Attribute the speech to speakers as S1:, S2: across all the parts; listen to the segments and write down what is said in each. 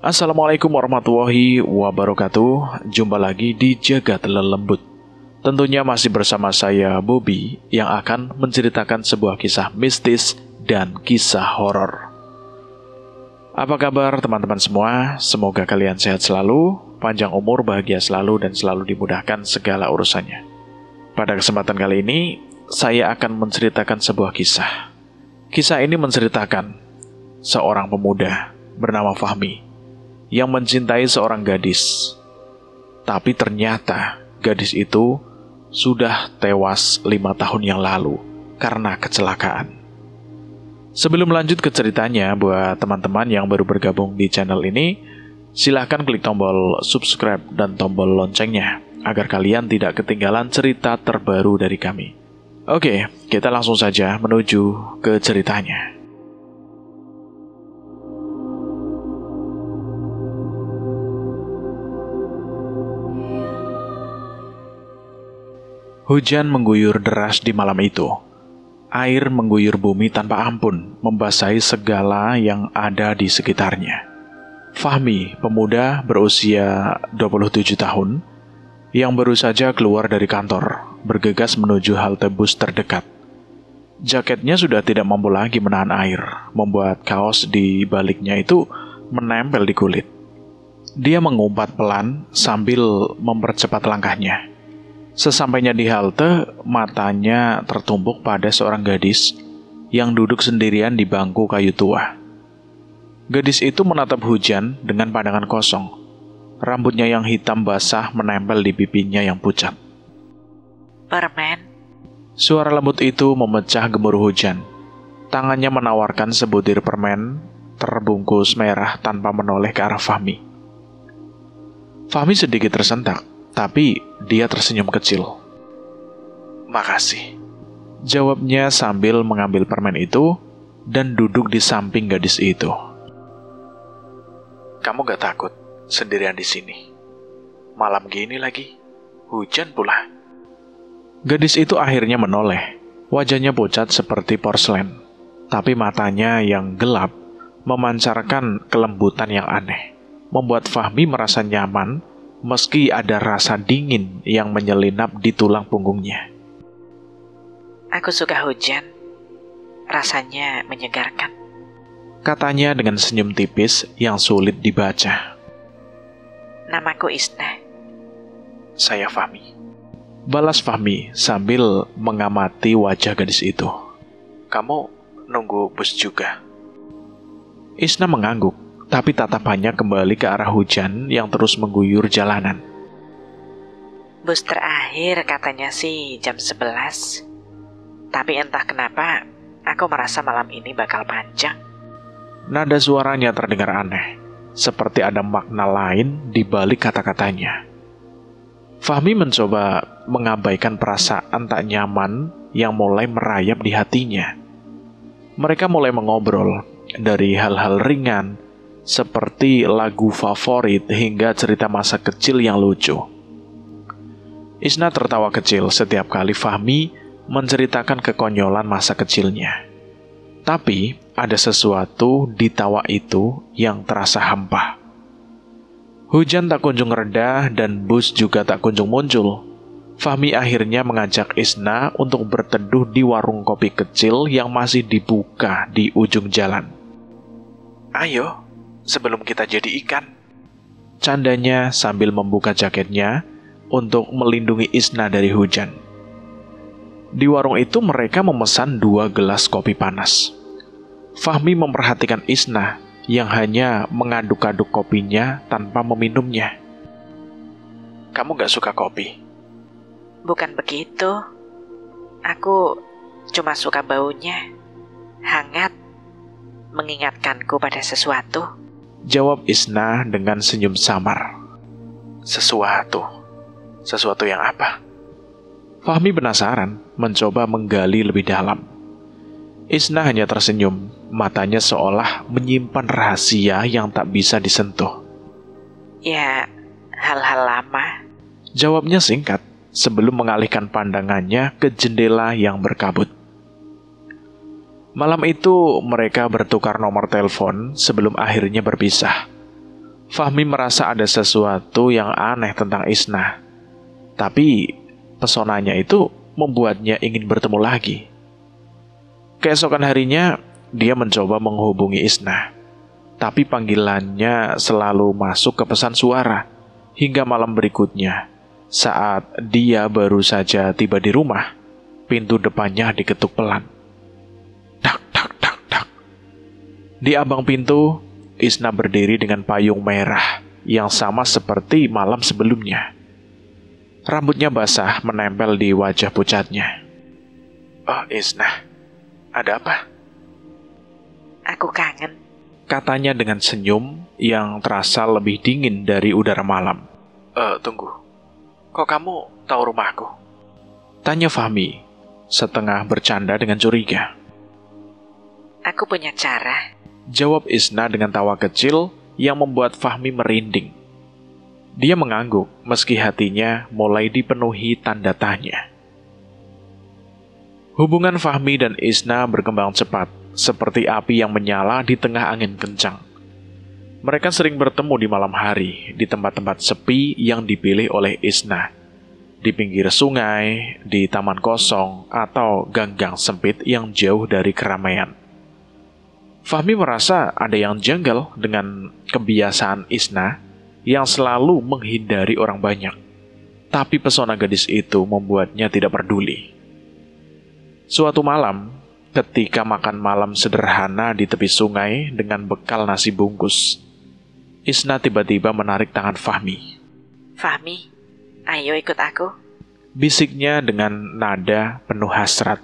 S1: Assalamualaikum warahmatullahi wabarakatuh. Jumpa lagi di Jagat Lelembut. Tentunya masih bersama saya, Bobby, yang akan menceritakan sebuah kisah mistis dan kisah horor. Apa kabar teman-teman semua? Semoga kalian sehat selalu, panjang umur, bahagia selalu, dan selalu dimudahkan segala urusannya. Pada kesempatan kali ini, saya akan menceritakan sebuah kisah. Kisah ini menceritakan seorang pemuda bernama Fahmi yang mencintai seorang gadis. Tapi ternyata gadis itu sudah tewas 5 tahun yang lalu karena kecelakaan. Sebelum lanjut ke ceritanya, buat teman-teman yang baru bergabung di channel ini, silahkan klik tombol subscribe dan tombol loncengnya agar kalian tidak ketinggalan cerita terbaru dari kami. Oke, kita langsung saja menuju ke ceritanya. Hujan mengguyur deras di malam itu. Air mengguyur bumi tanpa ampun, membasahi segala yang ada di sekitarnya. Fahmi, pemuda berusia 27 tahun, yang baru saja keluar dari kantor, bergegas menuju halte bus terdekat. Jaketnya sudah tidak mampu lagi menahan air, membuat kaos di baliknya itu menempel di kulit. Dia mengumpat pelan sambil mempercepat langkahnya. Sesampainya di halte, matanya tertumpuk pada seorang gadis yang duduk sendirian di bangku kayu tua. Gadis itu menatap hujan dengan pandangan kosong. Rambutnya yang hitam basah menempel di pipinya yang pucat.
S2: Permen?
S1: Suara lembut itu memecah gemuruh hujan. Tangannya menawarkan sebutir permen terbungkus merah tanpa menoleh ke arah Fahmi. Fahmi sedikit tersentak. Tapi dia tersenyum kecil. "Makasih," jawabnya sambil mengambil permen itu dan duduk di samping gadis itu. "Kamu gak takut sendirian di sini? Malam gini lagi, hujan pula." Gadis itu akhirnya menoleh. Wajahnya pucat seperti porselen, tapi matanya yang gelap memancarkan kelembutan yang aneh, membuat Fahmi merasa nyaman meski ada rasa dingin yang menyelinap di tulang punggungnya.
S2: "Aku suka hujan. Rasanya menyegarkan,"
S1: katanya dengan senyum tipis yang sulit dibaca.
S2: "Namaku Isna."
S1: "Saya Fahmi," balas Fahmi sambil mengamati wajah gadis itu. "Kamu nunggu bus juga?" Isna mengangguk, tapi tatapannya kembali ke arah hujan yang terus mengguyur jalanan.
S2: "Bus terakhir katanya sih jam 11. Tapi entah kenapa, aku merasa malam ini bakal panjang."
S1: Nada suaranya terdengar aneh, seperti ada makna lain di balik kata-katanya. Fahmi mencoba mengabaikan perasaan tak nyaman yang mulai merayap di hatinya. Mereka mulai mengobrol dari hal-hal ringan, seperti lagu favorit hingga cerita masa kecil yang lucu. Isna tertawa kecil setiap kali Fahmi menceritakan kekonyolan masa kecilnya. Tapi ada sesuatu di tawa itu yang terasa hampa. Hujan tak kunjung reda dan bus juga tak kunjung muncul. Fahmi akhirnya mengajak Isna untuk berteduh di warung kopi kecil yang masih dibuka di ujung jalan. "Ayo, sebelum kita jadi ikan," candanya sambil membuka jaketnya untuk melindungi Isna dari hujan. Di warung itu mereka memesan 2 gelas kopi panas. Fahmi memperhatikan Isna yang hanya mengaduk-aduk kopinya tanpa meminumnya. "Kamu gak suka kopi?"
S2: "Bukan begitu. Aku cuma suka baunya. Hangat, mengingatkanku pada sesuatu,"
S1: jawab Isna dengan senyum samar. Sesuatu yang apa?" Fahmi penasaran, mencoba menggali lebih dalam. Isna hanya tersenyum, matanya seolah menyimpan rahasia yang tak bisa disentuh.
S2: "Ya, hal-hal lama,"
S1: jawabnya singkat, sebelum mengalihkan pandangannya ke jendela yang berkabut. Malam itu mereka bertukar nomor telepon sebelum akhirnya berpisah. Fahmi merasa ada sesuatu yang aneh tentang Isna. Tapi pesonanya itu membuatnya ingin bertemu lagi. Keesokan harinya, dia mencoba menghubungi Isna. Tapi panggilannya selalu masuk ke pesan suara. Hingga malam berikutnya, saat dia baru saja tiba di rumah, pintu depannya diketuk pelan. Tak, tak, tak, tak. Di ambang pintu, Isna berdiri dengan payung merah yang sama seperti malam sebelumnya. Rambutnya basah menempel di wajah pucatnya. "Oh, Isna, ada apa?"
S2: Aku kangen.
S1: Katanya dengan senyum yang terasa lebih dingin dari udara malam. Tunggu. Kok kamu tahu rumahku?" Tanya Fahmi, setengah bercanda dengan curiga.
S2: Aku punya cara.
S1: Jawab Isna dengan tawa kecil yang membuat Fahmi merinding. Dia mengangguk meski hatinya mulai dipenuhi tanda tanya. Hubungan Fahmi dan Isna berkembang cepat, seperti api yang menyala di tengah angin kencang. Mereka sering bertemu di malam hari, di tempat-tempat sepi yang dipilih oleh Isna. Di pinggir sungai, di taman kosong, atau gang-gang sempit yang jauh dari keramaian. Fahmi merasa ada yang janggal dengan kebiasaan Isna yang selalu menghindari orang banyak. Tapi pesona gadis itu membuatnya tidak peduli. Suatu malam, ketika makan malam sederhana di tepi sungai dengan bekal nasi bungkus, Isna tiba-tiba menarik tangan Fahmi.
S2: Fahmi, ayo ikut aku.
S1: Bisiknya dengan nada penuh hasrat.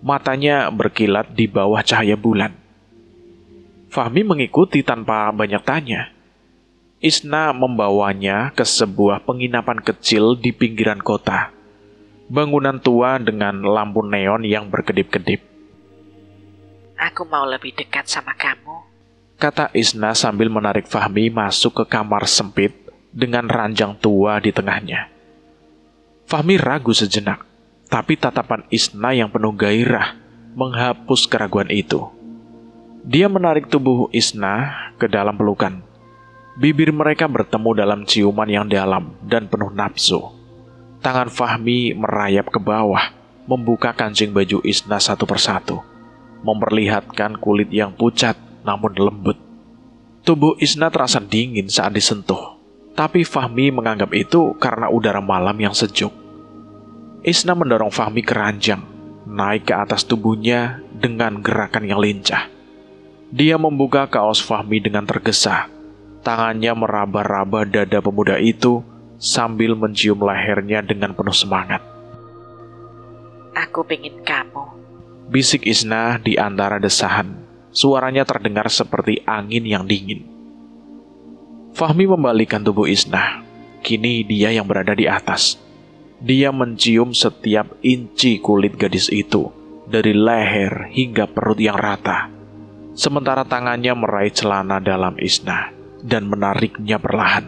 S1: Matanya berkilat di bawah cahaya bulan. Fahmi mengikuti tanpa banyak tanya. Isna membawanya ke sebuah penginapan kecil di pinggiran kota. Bangunan tua dengan lampu neon yang berkedip-kedip.
S2: Aku mau lebih dekat sama kamu,
S1: kata Isna sambil menarik Fahmi masuk ke kamar sempit dengan ranjang tua di tengahnya. Fahmi ragu sejenak, tapi tatapan Isna yang penuh gairah menghapus keraguan itu. Dia menarik tubuh Isna ke dalam pelukan. Bibir mereka bertemu dalam ciuman yang dalam dan penuh nafsu. Tangan Fahmi merayap ke bawah, membuka kancing baju Isna satu persatu, memperlihatkan kulit yang pucat namun lembut. Tubuh Isna terasa dingin saat disentuh, tapi Fahmi menganggap itu karena udara malam yang sejuk. Isna mendorong Fahmi ke ranjang, naik ke atas tubuhnya dengan gerakan yang lincah. Dia membuka kaos Fahmi dengan tergesa. Tangannya meraba-raba dada pemuda itu sambil mencium lehernya dengan penuh semangat.
S2: Aku pingin kamu.
S1: Bisik Isna di antara desahan. Suaranya terdengar seperti angin yang dingin. Fahmi membalikkan tubuh Isna. Kini dia yang berada di atas. Dia mencium setiap inci kulit gadis itu, dari leher hingga perut yang rata. Sementara tangannya meraih celana dalam Isna dan menariknya perlahan.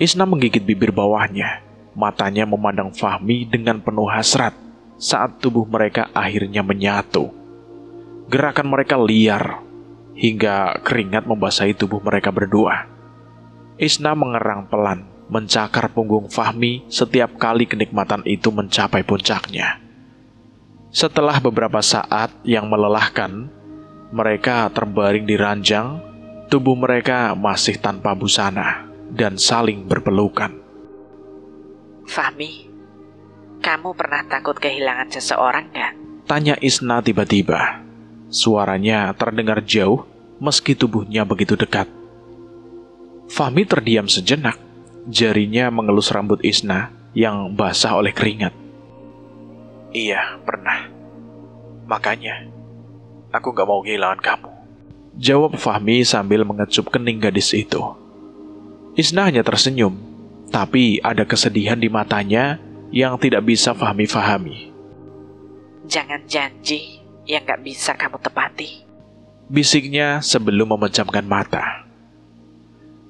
S1: Isna menggigit bibir bawahnya. Matanya memandang Fahmi dengan penuh hasrat saat tubuh mereka akhirnya menyatu. Gerakan mereka liar hingga keringat membasahi tubuh mereka berdua. Isna mengerang pelan, mencakar punggung Fahmi setiap kali kenikmatan itu mencapai puncaknya. Setelah beberapa saat yang melelahkan, mereka terbaring di ranjang, tubuh mereka masih tanpa busana dan saling berpelukan.
S2: Fahmi, kamu pernah takut kehilangan seseorang gak?
S1: Tanya Isna tiba-tiba. Suaranya terdengar jauh meski tubuhnya begitu dekat. Fahmi terdiam sejenak, jarinya mengelus rambut Isna yang basah oleh keringat. Iya, pernah. Makanya aku gak mau kehilangan kamu, jawab Fahmi sambil mengecup kening gadis itu. Isna hanya tersenyum, tapi ada kesedihan di matanya yang tidak bisa Fahmi fahami.
S2: Jangan janji yang gak bisa kamu tepati,
S1: bisiknya sebelum memejamkan mata.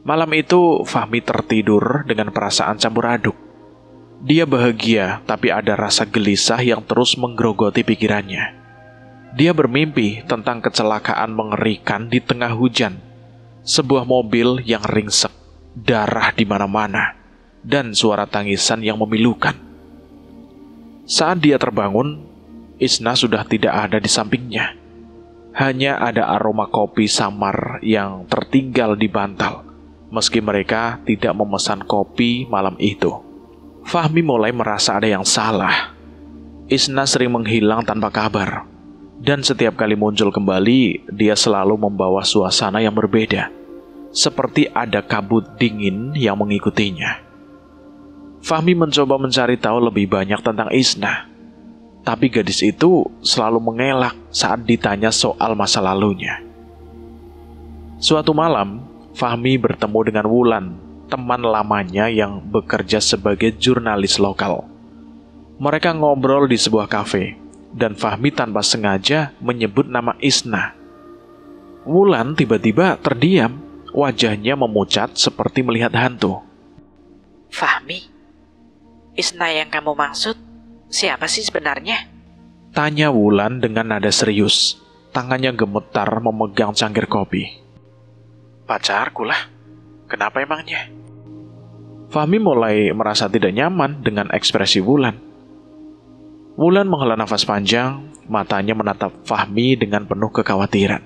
S1: Malam itu Fahmi tertidur dengan perasaan campur aduk. Dia bahagia, tapi ada rasa gelisah yang terus menggerogoti pikirannya. Dia bermimpi tentang kecelakaan mengerikan di tengah hujan, Sebuah mobil yang ringsek, darah di mana-mana, dan suara tangisan yang memilukan. Saat dia terbangun, Isna sudah tidak ada di sampingnya. Hanya ada aroma kopi samar yang tertinggal di bantal, meski mereka tidak memesan kopi malam itu. Fahmi mulai merasa ada yang salah. Isna sering menghilang tanpa kabar, dan setiap kali muncul kembali, dia selalu membawa suasana yang berbeda, seperti ada kabut dingin yang mengikutinya. Fahmi mencoba mencari tahu lebih banyak tentang Isna, tapi gadis itu selalu mengelak saat ditanya soal masa lalunya. Suatu malam, Fahmi bertemu dengan Wulan, teman lamanya yang bekerja sebagai jurnalis lokal. Mereka ngobrol di sebuah kafe, dan Fahmi tanpa sengaja menyebut nama Isna. Wulan tiba-tiba terdiam, wajahnya memucat seperti melihat hantu.
S2: Fahmi, Isna yang kamu maksud siapa sih sebenarnya?
S1: Tanya Wulan dengan nada serius. Tangannya gemetar memegang cangkir kopi. Pacarku lah. Kenapa emangnya? Fahmi mulai merasa tidak nyaman dengan ekspresi Wulan. Wulan menghela nafas panjang, matanya menatap Fahmi dengan penuh kekhawatiran.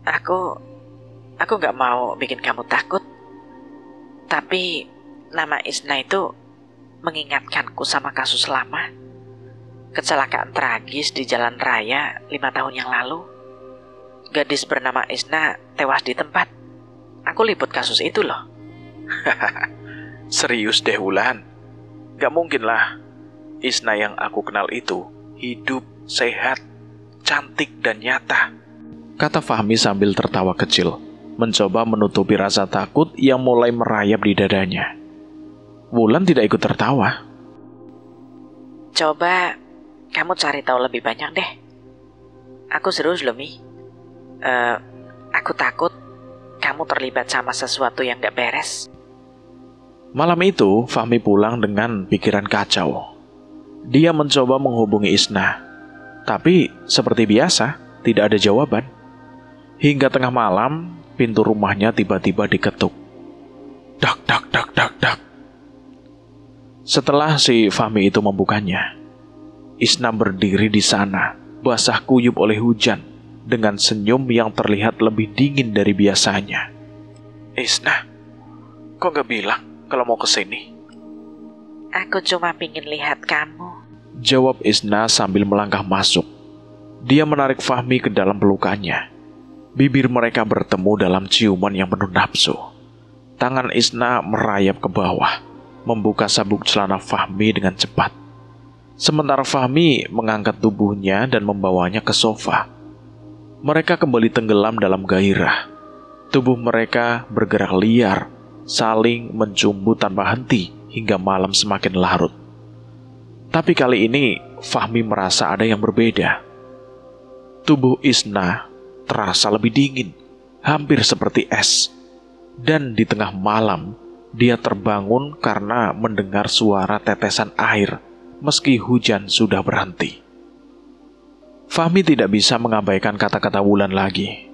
S2: Aku gak mau bikin kamu takut. Tapi nama Isna itu mengingatkanku sama kasus lama. Kecelakaan tragis di jalan raya 5 tahun yang lalu. Gadis bernama Isna tewas di tempat. Aku liput kasus itu loh.
S1: Serius deh Wulan. Gak mungkin lah. Isna yang aku kenal itu hidup, sehat, cantik dan nyata, kata Fahmi sambil tertawa kecil, mencoba menutupi rasa takut yang mulai merayap di dadanya. Wulan tidak ikut tertawa.
S2: Coba kamu cari tahu lebih banyak deh. Aku serius loh, Mi. Aku takut kamu terlibat sama sesuatu yang gak beres.
S1: Malam itu, Fahmi pulang dengan pikiran kacau. Dia mencoba menghubungi Isna, tapi seperti biasa, tidak ada jawaban. Hingga tengah malam, pintu rumahnya tiba-tiba diketuk. Dak, dak, dak, dak, dak. Setelah si Fahmi itu membukanya, Isna berdiri di sana, basah kuyup oleh hujan, dengan senyum yang terlihat lebih dingin dari biasanya. Isna, kok gak bilang kalau mau kesini?
S2: Aku cuma pingin lihat kamu,
S1: jawab Isna sambil melangkah masuk. Dia menarik Fahmi ke dalam pelukannya. Bibir mereka bertemu dalam ciuman yang penuh nafsu. Tangan Isna merayap ke bawah, membuka sabuk celana Fahmi dengan cepat. Sementara Fahmi mengangkat tubuhnya dan membawanya ke sofa. Mereka kembali tenggelam dalam gairah. Tubuh mereka bergerak liar, saling mencumbu tanpa henti hingga malam semakin larut. Tapi kali ini Fahmi merasa ada yang berbeda. Tubuh Isna terasa lebih dingin, hampir seperti es. Dan di tengah malam, dia terbangun karena mendengar suara tetesan air, meski hujan sudah berhenti. Fahmi tidak bisa mengabaikan kata-kata Wulan lagi.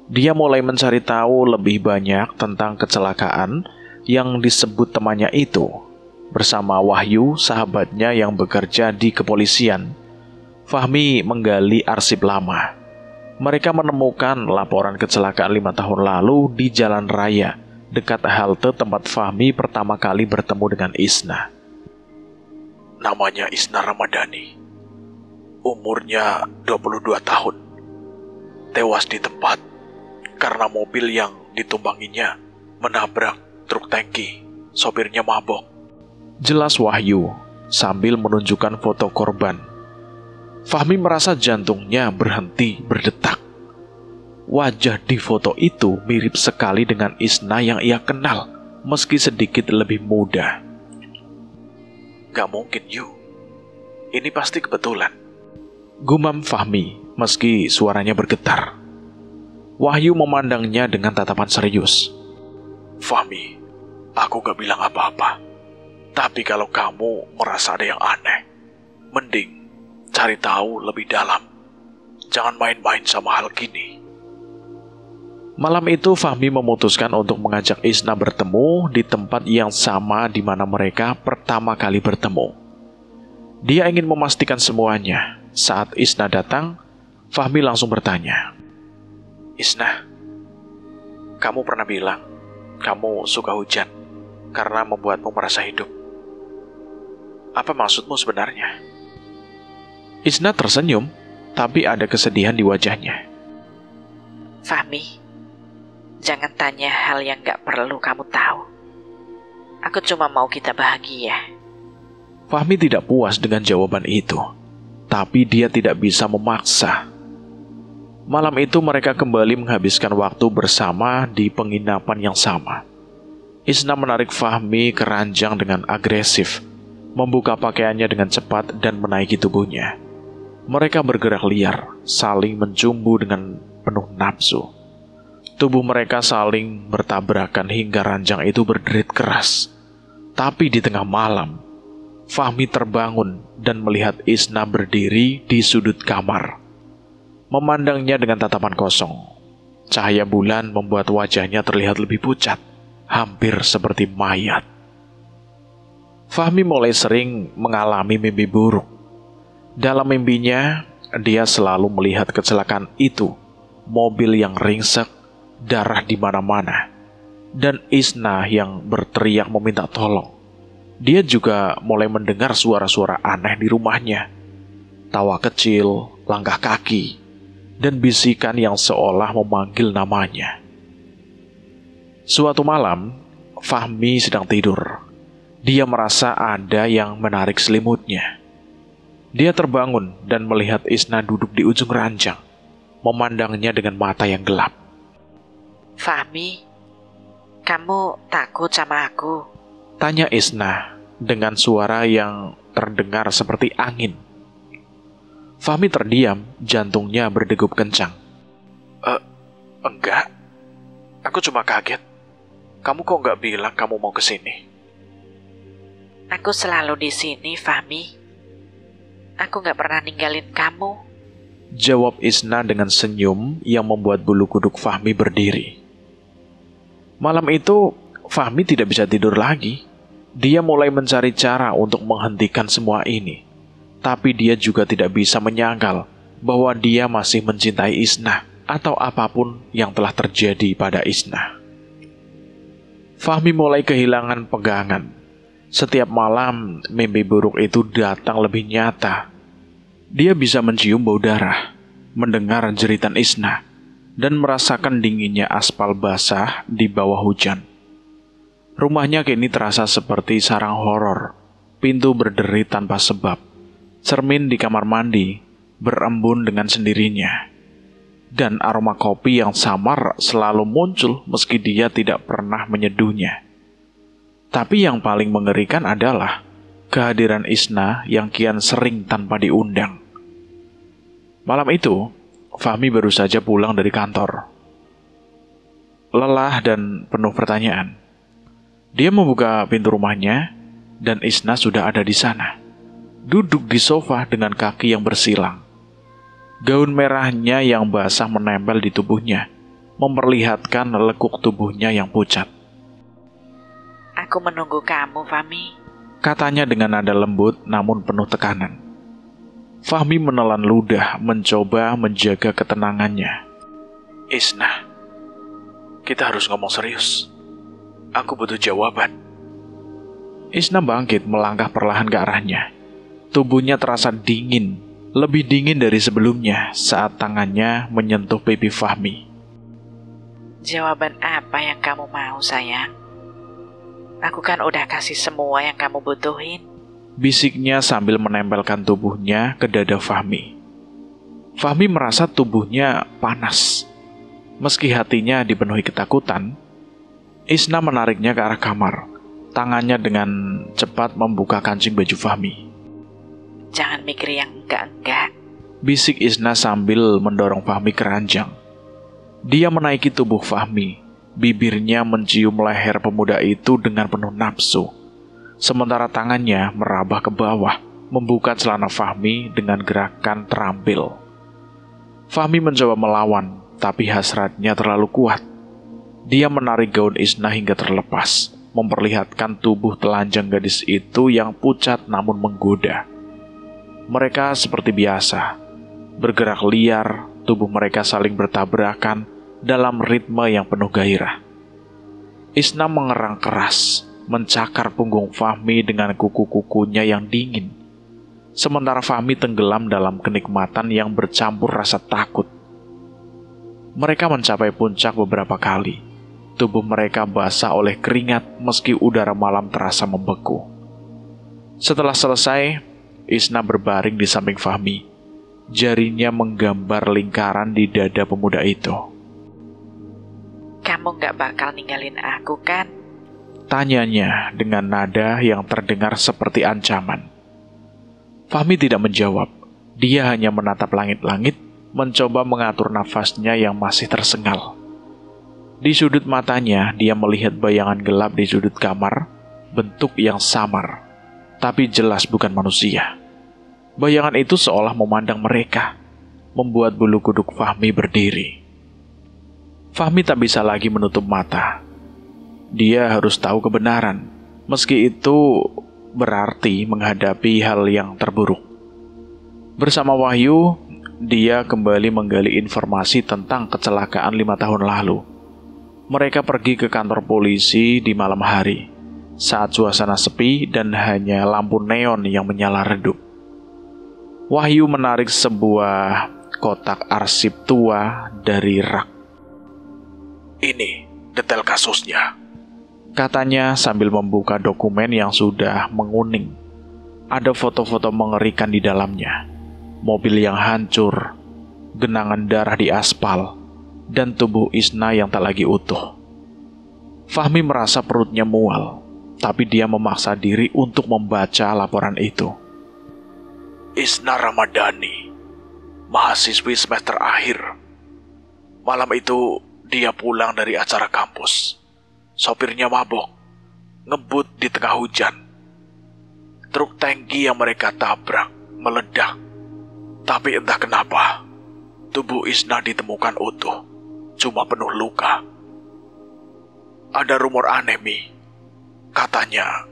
S1: Dia mulai mencari tahu lebih banyak tentang kecelakaan yang disebut temannya itu. Bersama Wahyu, sahabatnya yang bekerja di kepolisian, Fahmi menggali arsip lama. Mereka menemukan laporan kecelakaan 5 tahun lalu di jalan raya, dekat halte tempat Fahmi pertama kali bertemu dengan Isna. Namanya Isna Ramadhani. Umurnya 22 tahun. Tewas di tempat karena mobil yang ditumpanginya menabrak truk tangki. Sopirnya mabok. Jelas Wahyu sambil menunjukkan foto korban. Fahmi merasa jantungnya berhenti berdetak. Wajah di foto itu mirip sekali dengan Isna yang ia kenal, meski sedikit lebih muda. Gak mungkin, Yu. Ini pasti kebetulan, gumam Fahmi meski suaranya bergetar. Wahyu memandangnya dengan tatapan serius. Fahmi, aku gak bilang apa-apa. Tapi kalau kamu merasa ada yang aneh, mending cari tahu lebih dalam. Jangan main-main sama hal gini. Malam itu Fahmi memutuskan untuk mengajak Isna bertemu di tempat yang sama di mana mereka pertama kali bertemu. Dia ingin memastikan semuanya. Saat Isna datang, Fahmi langsung bertanya, "Isna, kamu pernah bilang kamu suka hujan karena membuatmu merasa hidup. Apa maksudmu sebenarnya?" Isna tersenyum, tapi ada kesedihan di wajahnya.
S2: Fahmi, jangan tanya hal yang gak perlu kamu tahu. Aku cuma mau kita bahagia.
S1: Fahmi tidak puas dengan jawaban itu, tapi dia tidak bisa memaksa. Malam itu mereka kembali menghabiskan waktu bersama di penginapan yang sama. Isna menarik Fahmi ke ranjang dengan agresif, membuka pakaiannya dengan cepat dan menaiki tubuhnya. Mereka bergerak liar, saling mencumbu dengan penuh nafsu. Tubuh mereka saling bertabrakan hingga ranjang itu berderit keras. Tapi di tengah malam, Fahmi terbangun dan melihat Isna berdiri di sudut kamar, memandangnya dengan tatapan kosong. Cahaya bulan membuat wajahnya terlihat lebih pucat, hampir seperti mayat. Fahmi mulai sering mengalami mimpi buruk. Dalam mimpinya, dia selalu melihat kecelakaan itu, mobil yang ringsek, darah di mana-mana, dan Isna yang berteriak meminta tolong. Dia juga mulai mendengar suara-suara aneh di rumahnya, tawa kecil, langkah kaki, dan bisikan yang seolah memanggil namanya. Suatu malam, Fahmi sedang tidur. Dia merasa ada yang menarik selimutnya. Dia terbangun dan melihat Isna duduk di ujung ranjang, memandangnya dengan mata yang gelap.
S2: Fahmi, kamu takut sama aku?
S1: Tanya Isna dengan suara yang terdengar seperti angin. Fahmi terdiam, jantungnya berdegup kencang. Enggak. Aku cuma kaget. Kamu kok nggak bilang kamu mau kesini?
S2: Aku selalu di sini, Fahmi. Aku gak pernah ninggalin kamu.
S1: Jawab Isna dengan senyum yang membuat bulu kuduk Fahmi berdiri. Malam itu, Fahmi tidak bisa tidur lagi. Dia mulai mencari cara untuk menghentikan semua ini. Tapi dia juga tidak bisa menyangkal bahwa dia masih mencintai Isna atau apapun yang telah terjadi pada Isna. Fahmi mulai kehilangan pegangan. Setiap malam, mimpi buruk itu datang lebih nyata. Dia bisa mencium bau darah, mendengar jeritan Isna, dan merasakan dinginnya aspal basah di bawah hujan. Rumahnya kini terasa seperti sarang horor. Pintu berderi tanpa sebab. Cermin di kamar mandi berembun dengan sendirinya. Dan aroma kopi yang samar selalu muncul meski dia tidak pernah menyeduhnya. Tapi yang paling mengerikan adalah kehadiran Isna yang kian sering tanpa diundang. Malam itu, Fahmi baru saja pulang dari kantor. Lelah dan penuh pertanyaan. Dia membuka pintu rumahnya, dan Isna sudah ada di sana. Duduk di sofa dengan kaki yang bersilang. Gaun merahnya yang basah menempel di tubuhnya, memperlihatkan lekuk tubuhnya yang pucat.
S2: Aku menunggu kamu, Fahmi.
S1: Katanya dengan nada lembut namun penuh tekanan. Fahmi menelan ludah mencoba menjaga ketenangannya. Isna, kita harus ngomong serius. Aku butuh jawaban. Isna bangkit melangkah perlahan ke arahnya. Tubuhnya terasa dingin, lebih dingin dari sebelumnya saat tangannya menyentuh pipi Fahmi.
S2: Jawaban apa yang kamu mau, sayang? Aku kan udah kasih semua yang kamu butuhin.
S1: Bisiknya sambil menempelkan tubuhnya ke dada Fahmi. Fahmi merasa tubuhnya panas. Meski hatinya dipenuhi ketakutan, Isna menariknya ke arah kamar. Tangannya dengan cepat membuka kancing baju Fahmi.
S2: Jangan mikir yang enggak-enggak.
S1: Bisik Isna sambil mendorong Fahmi ke ranjang. Dia menaiki tubuh Fahmi. Bibirnya mencium leher pemuda itu dengan penuh nafsu. Sementara tangannya meraba ke bawah, membuka celana Fahmi dengan gerakan terampil. Fahmi mencoba melawan, tapi hasratnya terlalu kuat. Dia menarik gaun Isna hingga terlepas, memperlihatkan tubuh telanjang gadis itu yang pucat namun menggoda. Mereka seperti biasa, bergerak liar, tubuh mereka saling bertabrakan dalam ritme yang penuh gairah. Isna mengerang keras, mencakar punggung Fahmi dengan kuku-kukunya yang dingin. Sementara Fahmi tenggelam dalam kenikmatan yang bercampur rasa takut. Mereka mencapai puncak beberapa kali. Tubuh mereka basah oleh keringat meski udara malam terasa membeku. Setelah selesai, Isna berbaring di samping Fahmi. Jarinya menggambar lingkaran di dada pemuda itu.
S2: Kamu gak bakal ninggalin aku kan?
S1: Tanyanya dengan nada yang terdengar seperti ancaman. Fahmi tidak menjawab. Dia hanya menatap langit-langit, mencoba mengatur nafasnya yang masih tersengal. Di sudut matanya, dia melihat bayangan gelap di sudut kamar, bentuk yang samar, tapi jelas bukan manusia. Bayangan itu seolah memandang mereka, membuat bulu kuduk Fahmi berdiri. Fahmi tak bisa lagi menutup mata. Dia harus tahu kebenaran, meski itu berarti menghadapi hal yang terburuk. Bersama Wahyu, dia kembali menggali informasi tentang kecelakaan 5 tahun lalu. Mereka pergi ke kantor polisi di malam hari, saat suasana sepi dan hanya lampu neon yang menyala redup. Wahyu menarik sebuah kotak arsip tua dari rak. "Ini detail kasusnya," katanya sambil membuka dokumen yang sudah menguning. Ada foto-foto mengerikan di dalamnya. Mobil yang hancur, genangan darah di aspal, dan tubuh Isna yang tak lagi utuh. Fahmi merasa perutnya mual, tapi dia memaksa diri untuk membaca laporan itu. Isna Ramadhani, mahasiswi semester akhir. Malam itu dia pulang dari acara kampus. Sopirnya mabok, ngebut di tengah hujan. Truk tangki yang mereka tabrak meledak. Tapi entah kenapa, tubuh Isna ditemukan utuh, cuma penuh luka. Ada rumor aneh, Mi. Katanya,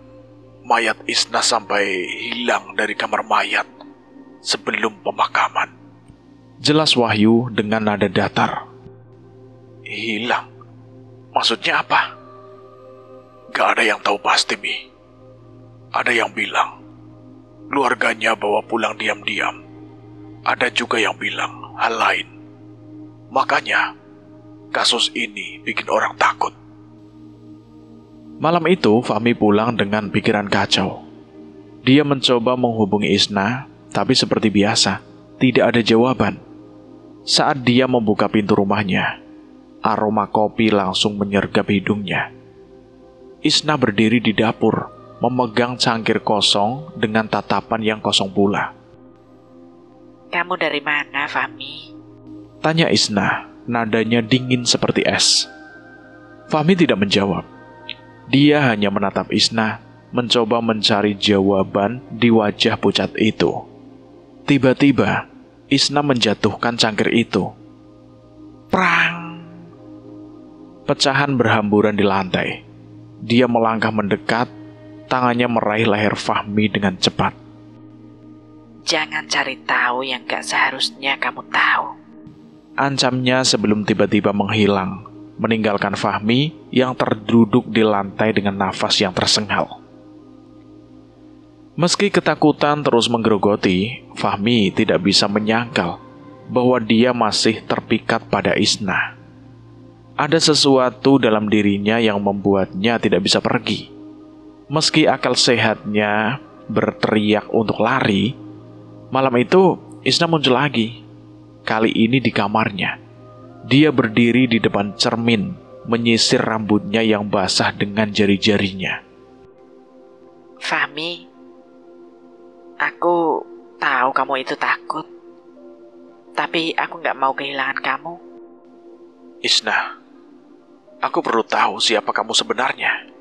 S1: mayat Isna sampai hilang dari kamar mayat sebelum pemakaman. Jelas Wahyu dengan nada datar. Hilang? Maksudnya apa? Gak ada yang tahu pasti, Mi. Ada yang bilang keluarganya bawa pulang diam-diam. Ada juga yang bilang hal lain. Makanya kasus ini bikin orang takut. Malam itu Fahmi pulang dengan pikiran kacau. Dia mencoba menghubungi Isna, tapi seperti biasa, tidak ada jawaban. Saat dia membuka pintu rumahnya, aroma kopi langsung menyergap hidungnya. Isna berdiri di dapur, memegang cangkir kosong dengan tatapan yang kosong pula.
S2: Kamu dari mana, Fahmi?
S1: Tanya Isna, nadanya dingin seperti es. Fahmi tidak menjawab. Dia hanya menatap Isna, mencoba mencari jawaban di wajah pucat itu. Tiba-tiba, Isna menjatuhkan cangkir itu. Prang! Pecahan berhamburan di lantai. Dia melangkah mendekat, tangannya meraih leher Fahmi dengan cepat.
S2: Jangan cari tahu yang gak seharusnya kamu tahu.
S1: Ancamnya sebelum tiba-tiba menghilang, meninggalkan Fahmi yang terduduk di lantai dengan nafas yang tersengal. Meski ketakutan terus menggerogoti, Fahmi tidak bisa menyangkal bahwa dia masih terpikat pada Isna. Ada sesuatu dalam dirinya yang membuatnya tidak bisa pergi. Meski akal sehatnya berteriak untuk lari, malam itu Isna muncul lagi. Kali ini di kamarnya. Dia berdiri di depan cermin, menyisir rambutnya yang basah dengan jari-jarinya.
S2: Fahmi, aku tahu kamu itu takut. Tapi aku gak mau kehilangan kamu.
S1: Isna, aku perlu tahu siapa kamu sebenarnya.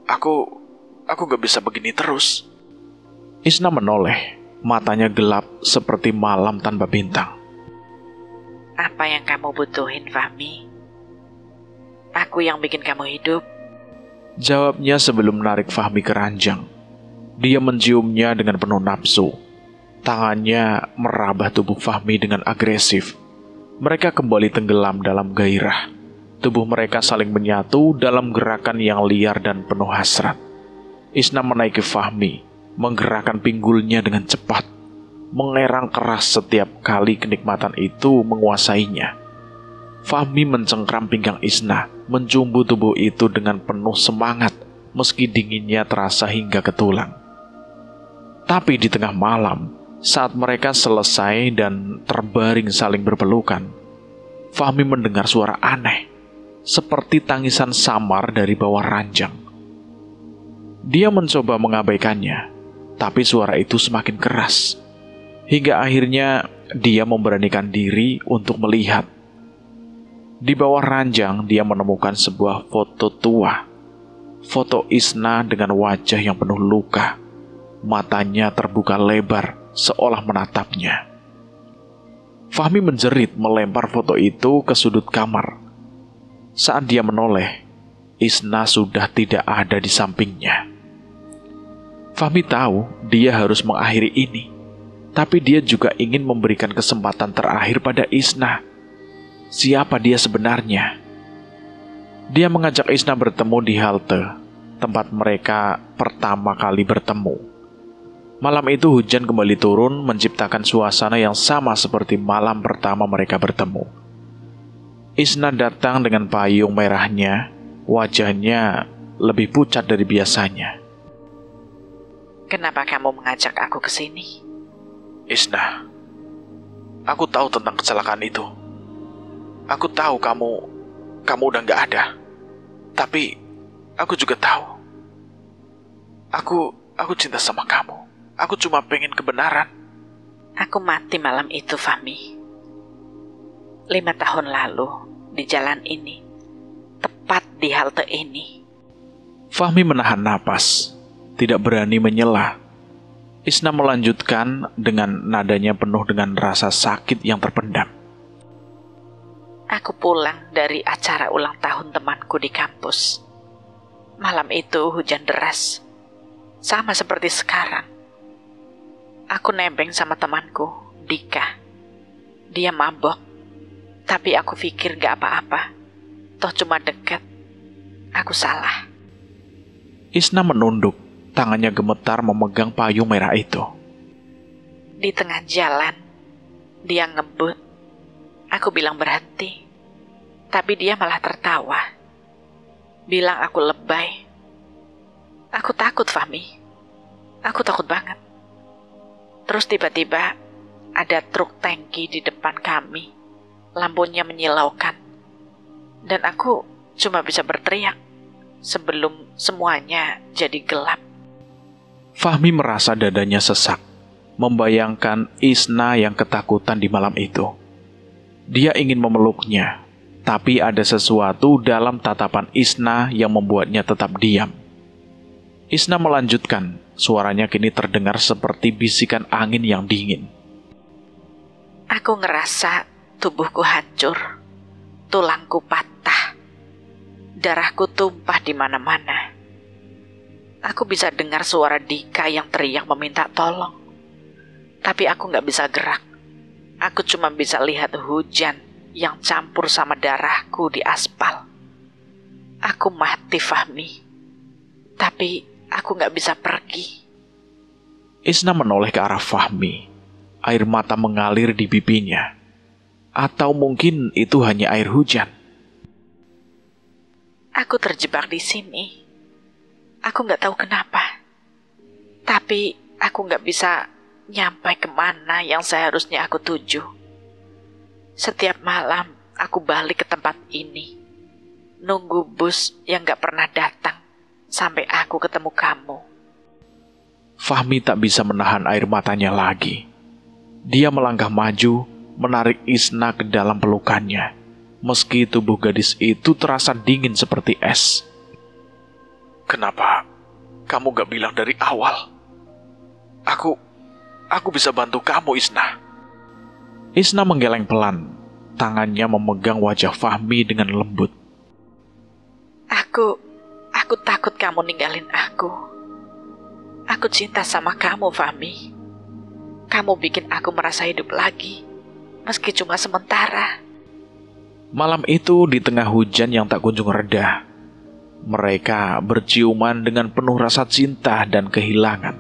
S1: Aku gak bisa begini terus. Isna menoleh, matanya gelap seperti malam tanpa bintang.
S2: Apa yang kamu butuhin, Fahmi? Aku yang bikin kamu hidup.
S1: Jawabnya sebelum menarik Fahmi ke ranjang. Dia menciumnya dengan penuh nafsu. Tangannya merabah tubuh Fahmi dengan agresif. Mereka kembali tenggelam dalam gairah. Tubuh mereka saling menyatu dalam gerakan yang liar dan penuh hasrat. Isna menaiki Fahmi, menggerakkan pinggulnya dengan cepat, mengerang keras setiap kali kenikmatan itu menguasainya. Fahmi mencengkram pinggang Isna, mencumbu tubuh itu dengan penuh semangat, meski dinginnya terasa hingga ke tulang. Tapi di tengah malam, saat mereka selesai dan terbaring saling berpelukan, Fahmi mendengar suara aneh, seperti tangisan samar dari bawah ranjang. Dia mencoba mengabaikannya, tapi suara itu semakin keras. Hingga akhirnya dia memberanikan diri untuk melihat. Di bawah ranjang dia menemukan sebuah foto tua. Foto Isna dengan wajah yang penuh luka. Matanya terbuka lebar seolah menatapnya. Fahmi menjerit melempar foto itu ke sudut kamar. Saat dia menoleh, Isna sudah tidak ada di sampingnya. Fahmi tahu dia harus mengakhiri ini, tapi dia juga ingin memberikan kesempatan terakhir pada Isna. Siapa dia sebenarnya? Dia mengajak Isna bertemu di halte, tempat mereka pertama kali bertemu. Malam itu hujan kembali turun, menciptakan suasana yang sama seperti malam pertama mereka bertemu. Isna datang dengan payung merahnya, wajahnya lebih pucat dari biasanya.
S2: Kenapa kamu mengajak aku ke sini?
S1: Isna, aku tahu tentang kecelakaan itu. Aku tahu kamu udah gak ada. Tapi aku juga tahu. Aku cinta sama kamu. Aku cuma pengen kebenaran.
S2: Aku mati malam itu, Fahmi. 5 tahun lalu, di jalan ini. Tepat di halte ini.
S1: Fahmi menahan napas, tidak berani menyela. Isna melanjutkan dengan nadanya penuh dengan rasa sakit yang terpendam.
S2: Aku pulang dari acara ulang tahun temanku di kampus. Malam itu hujan deras, sama seperti sekarang. Aku nebeng sama temanku, Dika. Dia mabok, tapi aku pikir gak apa-apa. Toh cuma dekat. Aku salah.
S1: Isna menunduk, tangannya gemetar memegang payung merah itu.
S2: Di tengah jalan, dia ngebut. Aku bilang berhenti, tapi dia malah tertawa. Bilang aku lebay. Aku takut, Fahmi. Aku takut banget. Terus tiba-tiba ada truk tangki di depan kami. Lampunya menyilaukan. Dan aku cuma bisa berteriak sebelum semuanya jadi gelap.
S1: Fahmi merasa dadanya sesak, membayangkan Isna yang ketakutan di malam itu. Dia ingin memeluknya, tapi ada sesuatu dalam tatapan Isna yang membuatnya tetap diam. Isna melanjutkan, suaranya kini terdengar seperti bisikan angin yang dingin.
S2: Aku ngerasa tubuhku hancur, tulangku patah, darahku tumpah di mana-mana. Aku bisa dengar suara Dika yang teriak meminta tolong, tapi aku gak bisa gerak. Aku cuma bisa lihat hujan yang campur sama darahku di aspal. Aku mati, Fahmi. Tapi aku gak bisa pergi.
S1: Isna menoleh ke arah Fahmi. Air mata mengalir di pipinya. Atau mungkin itu hanya air hujan.
S2: Aku terjebak di sini. Aku gak tahu kenapa. Tapi aku gak bisa nyampai kemana yang seharusnya aku tuju. Setiap malam aku balik ke tempat ini, nunggu bus yang gak pernah datang sampai aku ketemu kamu.
S1: Fahmi tak bisa menahan air matanya lagi. Dia melangkah maju, menarik Isna ke dalam pelukannya, meski tubuh gadis itu terasa dingin seperti es. Kenapa kamu gak bilang dari awal? Aku bisa bantu kamu, Isna. Isna menggeleng pelan, tangannya memegang wajah Fahmi dengan lembut.
S2: Aku takut kamu ninggalin aku. Aku cinta sama kamu, Fahmi. Kamu bikin aku merasa hidup lagi, meski cuma sementara.
S1: Malam itu di tengah hujan yang tak kunjung reda, mereka berciuman dengan penuh rasa cinta dan kehilangan.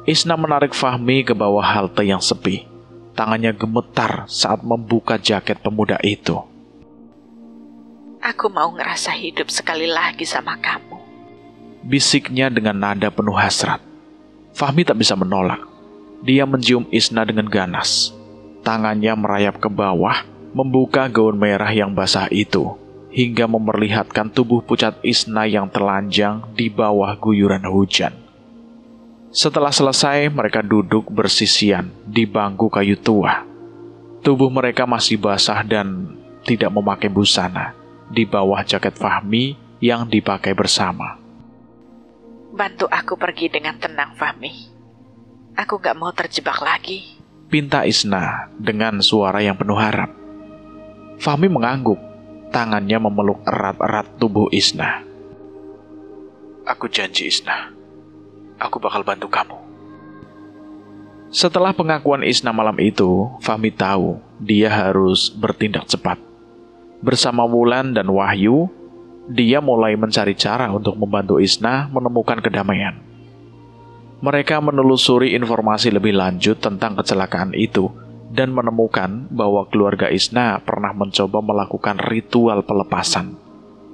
S1: Isna menarik Fahmi ke bawah halte yang sepi. Tangannya gemetar saat membuka jaket pemuda itu.
S2: Aku mau ngerasa hidup sekali lagi sama kamu,
S1: bisiknya dengan nada penuh hasrat. Fahmi tak bisa menolak. Dia mencium Isna dengan ganas. Tangannya merayap ke bawah, membuka gaun merah yang basah itu, hingga memperlihatkan tubuh pucat Isna yang telanjang di bawah guyuran hujan. Setelah selesai, mereka duduk bersisian di bangku kayu tua. Tubuh mereka masih basah dan tidak memakai busana, di bawah jaket Fahmi yang dipakai bersama.
S2: Bantu aku pergi dengan tenang, Fahmi. Aku gak mau terjebak lagi,
S1: pinta Isna dengan suara yang penuh harap. Fahmi mengangguk, tangannya memeluk erat-erat tubuh Isna. Aku janji, Isna. Aku bakal bantu kamu. Setelah pengakuan Isna malam itu, Fahmi tahu dia harus bertindak cepat. Bersama Wulan dan Wahyu, dia mulai mencari cara untuk membantu Isna menemukan kedamaian. Mereka menelusuri informasi lebih lanjut tentang kecelakaan itu dan menemukan bahwa keluarga Isna pernah mencoba melakukan ritual pelepasan,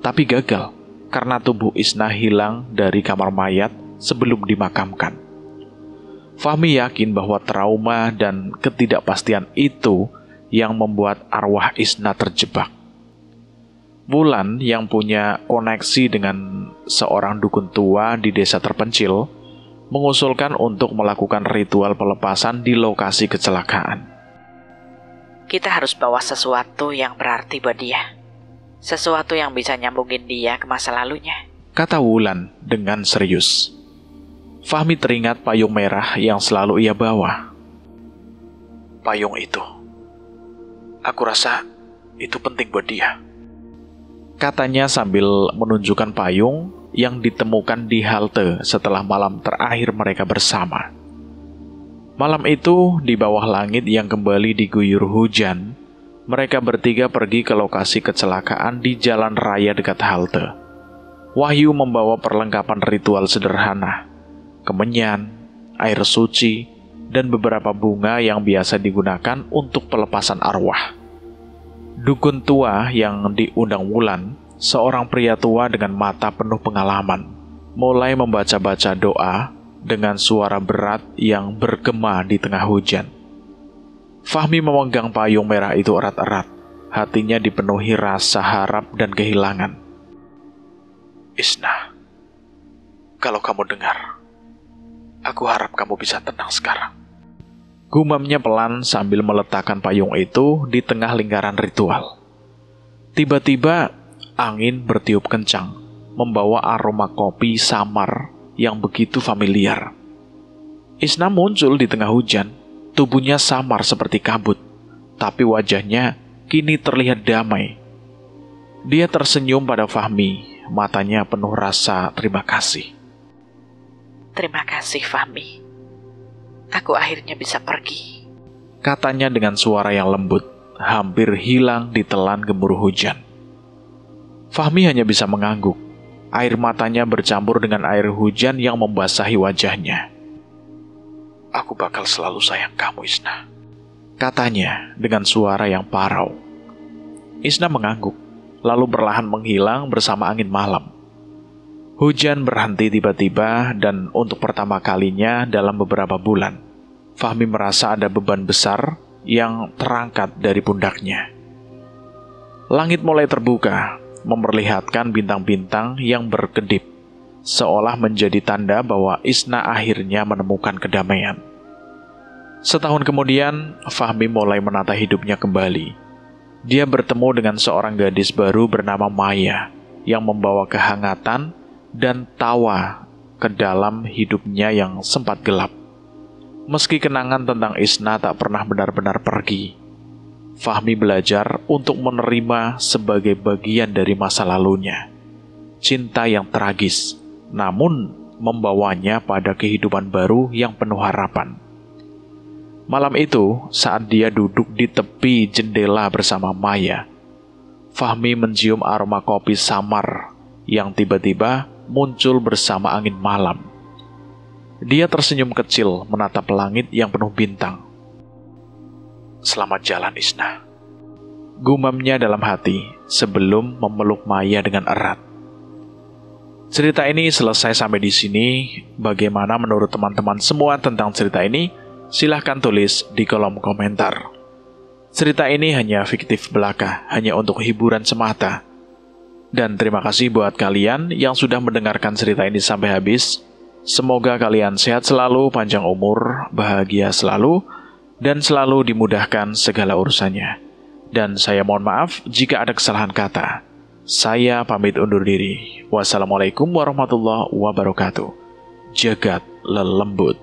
S1: tapi gagal karena tubuh Isna hilang dari kamar mayat sebelum dimakamkan. Fahmi yakin bahwa trauma dan ketidakpastian itu yang membuat arwah Isna terjebak. Wulan yang punya koneksi dengan seorang dukun tua di desa terpencil mengusulkan untuk melakukan ritual pelepasan di lokasi kecelakaan.
S2: Kita harus bawa sesuatu yang berarti buat dia. Sesuatu yang bisa nyambungin dia ke masa lalunya,
S1: kata Wulan dengan serius. Fahmi teringat payung merah yang selalu ia bawa. Payung itu, aku rasa itu penting buat dia, katanya sambil menunjukkan payung yang ditemukan di halte setelah malam terakhir mereka bersama. Malam itu, di bawah langit yang kembali diguyur hujan, mereka bertiga pergi ke lokasi kecelakaan di jalan raya dekat halte. Wahyu membawa perlengkapan ritual sederhana, kemenyan, air suci, dan beberapa bunga yang biasa digunakan untuk pelepasan arwah. Dukun tua yang diundang Wulan, seorang pria tua dengan mata penuh pengalaman, mulai membaca-baca doa dengan suara berat yang bergema di tengah hujan. Fahmi memegang payung merah itu erat-erat, hatinya dipenuhi rasa harap dan kehilangan. Isna, kalau kamu dengar, aku harap kamu bisa tenang sekarang, gumamnya pelan sambil meletakkan payung itu di tengah lingkaran ritual. Tiba-tiba, angin bertiup kencang, membawa aroma kopi samar yang begitu familiar. Isna muncul di tengah hujan, tubuhnya samar seperti kabut, tapi wajahnya kini terlihat damai. Dia tersenyum pada Fahmi, matanya penuh rasa terima kasih.
S2: Terima kasih, Fahmi. Aku akhirnya bisa pergi,
S1: katanya dengan suara yang lembut, hampir hilang ditelan gemuruh hujan. Fahmi hanya bisa mengangguk. Air matanya bercampur dengan air hujan yang membasahi wajahnya. Aku bakal selalu sayang kamu, Isna, katanya dengan suara yang parau. Isna mengangguk, lalu perlahan menghilang bersama angin malam. Hujan berhenti tiba-tiba dan untuk pertama kalinya dalam beberapa bulan, Fahmi merasa ada beban besar yang terangkat dari pundaknya. Langit mulai terbuka, memperlihatkan bintang-bintang yang berkedip, seolah menjadi tanda bahwa Isna akhirnya menemukan kedamaian. Setahun kemudian, Fahmi mulai menata hidupnya kembali. Dia bertemu dengan seorang gadis baru bernama Maya, yang membawa kehangatan dan tawa ke dalam hidupnya yang sempat gelap. Meski kenangan tentang Isna tak pernah benar-benar pergi, Fahmi belajar untuk menerima sebagai bagian dari masa lalunya. cinta yang tragis, namun membawanya pada kehidupan baru yang penuh harapan. Malam itu, saat dia duduk di tepi jendela bersama Maya, Fahmi mencium aroma kopi samar yang tiba-tiba muncul bersama angin malam. Dia tersenyum kecil menatap langit yang penuh bintang. "Selamat jalan, Isna," gumamnya dalam hati sebelum memeluk Maya dengan erat. Cerita ini selesai sampai di sini. Bagaimana menurut teman-teman semua tentang cerita ini? Silahkan tulis di kolom komentar. Cerita ini hanya fiktif belaka, hanya untuk hiburan semata. Dan terima kasih buat kalian yang sudah mendengarkan cerita ini sampai habis. Semoga kalian sehat selalu, panjang umur, bahagia selalu, dan selalu dimudahkan segala urusannya. Dan saya mohon maaf jika ada kesalahan kata. Saya pamit undur diri. Wassalamualaikum warahmatullahi wabarakatuh. Jagat lelembut.